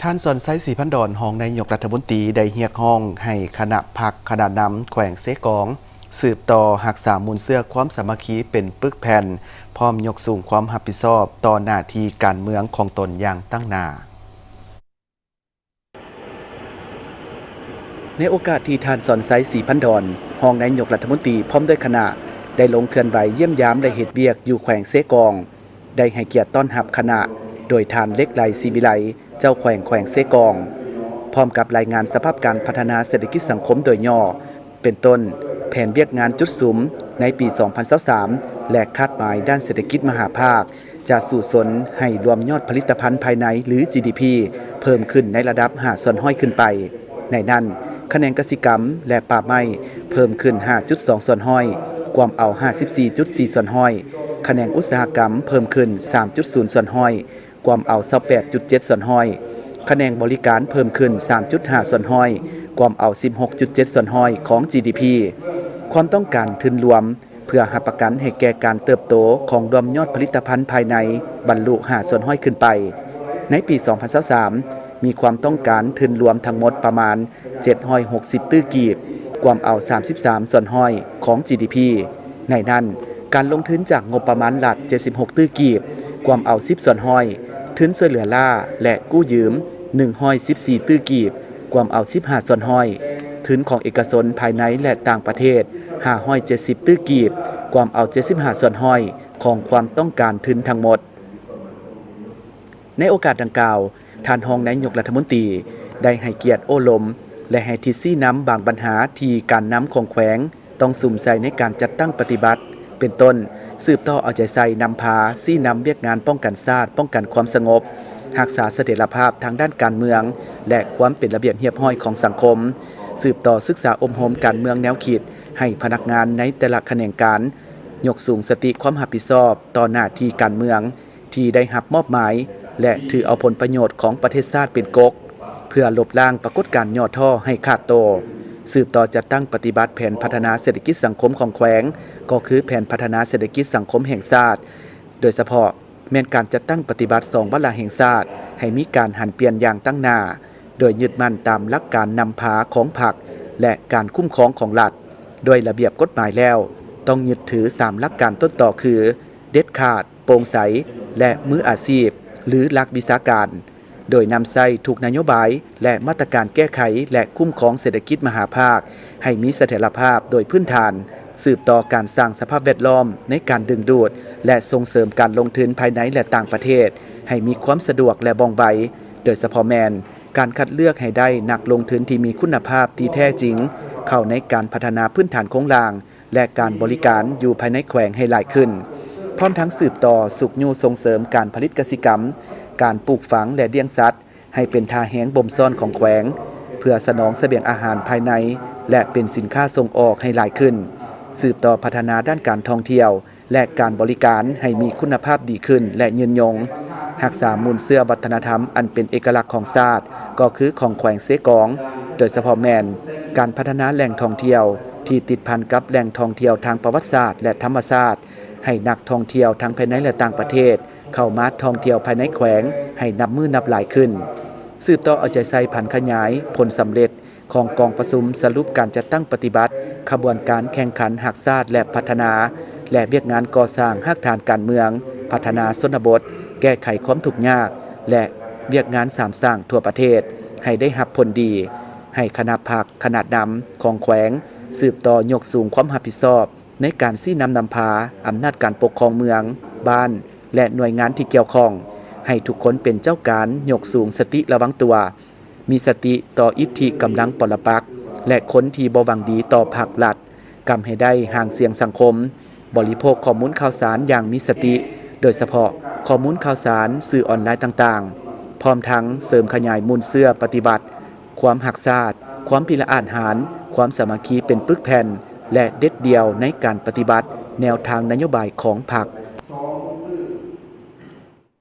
ท่านสนไซศรีพันดอนห้องนายกรัฐมนตรีได้เรียกร้องให้คณะพรรคคณะนำแขวงเสกองสืบต่อหักษามูลเสื้อความสามัคคีเป็นปึกแผ่นพร้อมยกสูงความรับผิดชอบต่อหน้าที่การเมืองของตนอย่างตั้งหน้าในโอกาสที่ท่านสอนไซศรีพันดอนห้องนายกรัฐมนตรีพร้อมด้วยคณะได้ลงเคลื่อนไหวเยี่ยมยามและเฮ็ดเวียกอยู่แขวงเสกองได้ให้เกียรติต้อนรับคณะโดยท่านเล็กไหลศรีวิไลเจ้าแขวงเสกองพร้อมกับรายงานสภาพการพัฒนาเศรษฐกิจสังคมโดยย่อเป็นต้นแผนเวียกงานจุดสุมในปี 2023 และคาดหมายด้านเศรษฐกิจมหาภาคจะสู่สนให้รวมยอดผลิตภัณฑ์ภายในหรือ GDP เพิ่มขึ้นในระดับ5ส่วนห้อยขึ้นไปในนั้นคะแนนกสิกรรมและป่าไม้เพิ่มขึ้น 5.2 ส่วนห้อยความเอา 54.4 ส่วนห้อยคะแนนอุตสาหกรรมเพิ่มขึ้น 3.0 ส่วนห้อยความเอา 28.7 ส่วนห้อยคะแนนบริการเพิ่มขึ้น 3.5 ส่วนห้อยความเอา 16.7 ส่วนห้อยของ GDP ความต้องการทุนรวมเพื่อหับประกันให้แก่การเติบโตของรวมยอดผลิตภัณฑ์ภายในบรรลุ5ส่วนห้อยขึ้นไปในปี 2023 มีความต้องการทุนรวมทั้งหมดประมาณ 760 ตื้อกีบความเอา 33 ส่วนห้อยของ GDP ในนั้นการลงทุนจากงบประมาณหลัก 76 ตื้อกีบความเอา 10 ส่วนห้อยทุนช่วยเหลือล่าและกู้ยืม114 ตื้อกีบความเอา 15 ส่วนห้อยทุนของเอกชนภายในและต่างประเทศ570 ตื้อกีบความเอา 75 ส่วนห้อยของความต้องการทุนทั้งหมดในโอกาสดังกล่าวท่านรองนายกรัฐมนตรีได้ให้เกียรติโอ้ลมและให้ทิศซี่น้ำบางปัญหาที่การน้ำของแขวงต้องสุ่มใส่ในการจัดตั้งปฏิบัติเป็นต้นสืบต่อเอาใจใส่นำพาซี่นำเวียกงานป้องกันชาติป้องกันความสงบรักษาเสถียรภาพทางด้านการเมืองและความเป็นระเบียบเรียบร้อยของสังคมสืบต่อศึกษาอบรมการเมืองแนวคิดให้พนักงานในแต่ละแขนงการยกสูงสติความรับผิดชอบต่อหน้าที่การเมืองที่ได้รับมอบหมายและถือเอาผลประโยชน์ของประเทศชาติเป็นกกเพื่อลบล้างปรากฏการณ์ย่อท่อให้ขาดโตสืบต่อจัดตั้งปฏิบัติแผนพัฒนาเศรษฐกิจสังคมของแขวงก็คือแผนพัฒนาเศรษฐกิจสังคมแห่งชาติโดยเฉพาะแม้นการจัดตั้งปฏิบัติ2วาระแห่งชาติให้มีการหันเปลี่ยนอย่างตั้งหน้าโดยยึดมั่นตามหลักการนำพาของพรรคและการคุ้มครองของรัฐโดยระเบียบกฎหมายแล้วต้องยึดถือ3หลักการต้นต่อคือเด็ดขาดโปร่งใสและมืออาชีพหรือหลักวิชาการโดยนำใส่ทุกนโยบายและมาตรการแก้ไขและคุ้มครองเศรษฐกิจมหาภาคให้มีเสถียรภาพโดยพื้นฐานสืบต่อการสร้างสภาพแวดล้อมในการดึงดูดและส่งเสริมการลงทุนภายในและต่างประเทศให้มีความสะดวกและว่องไวโดยเฉพาะแมนการคัดเลือกให้ได้นักลงทุนที่มีคุณภาพที่แท้จริงเข้าในการพัฒนาพื้นฐานโครงสร้างและการบริการอยู่ภายในแขวงให้หลายขึ้นพร้อมทั้งสืบต่อสุขยูส่งเสริมการผลิตกสิกรรมการปลูกฝังและเลี้ยงสัตว์ให้เป็นท่าแหงบ่มซ่อนของแขวงเพื่อสนองเสบียงอาหารภายในและเป็นสินค้าส่งออกให้หลายขึ้นสืบต่อพัฒนาด้านการท่องเที่ยวและการบริการให้มีคุณภาพดีขึ้นและยืนยงรักษามูลเสื้อวัฒนธรรมอันเป็นเอกลักษณ์ของชาติก็คือของแขวงเสกองโดยเฉพาะแมนการพัฒนาแหล่งท่องเที่ยวที่ติดพันกับแหล่งท่องเที่ยวทางประวัติศาสตร์และธรรมชาติให้นักท่องเที่ยวทั้งภายในและต่างประเทศเข้ามาท่องเที่ยวภายในแขวงให้นับมือนับหลายขึ้นสืบต่อเอาใจใส่ผันขยายผลสำเร็จของกองประชุมสรุปการจัดตั้งปฏิบัติขบวนการแข่งขันหักชาติและพัฒนาและเวียกงานก่อสร้างหักฐานการเมืองพัฒนาชนบทแก้ไขความทุกข์ยากและเวียกงานสามสร้างทั่วประเทศให้ได้รับผลดีให้คณะพรรคขนาดนำของแขวงสืบต่อยกสูงความรับผิดชอบในการซี่นำพาอำนาจการปกครองเมืองบ้านและหน่วยงานที่เกี่ยวข้องให้ทุกคนเป็นเจ้าการยกสูงสติระวังตัวมีสติต่ออิทธิกำลังปรปักษ์และคนที่บ่หวังดีต่อภาครัฐกำให้ได้ห่างเสียงสังคมบริโภคข้อมูลข่าวสารอย่างมีสติโดยเฉพาะข้อมูลข่าวสารสื่อออนไลน์ต่างๆพร้อมทั้งเสริมขยายมูลเสื้อปฏิบัติความหักชาติความพิละอาจหารความสามัคคีเป็นปึกแผ่นและเด็ดเดียวในการปฏิบัติแนวทางนโยบายของพรรค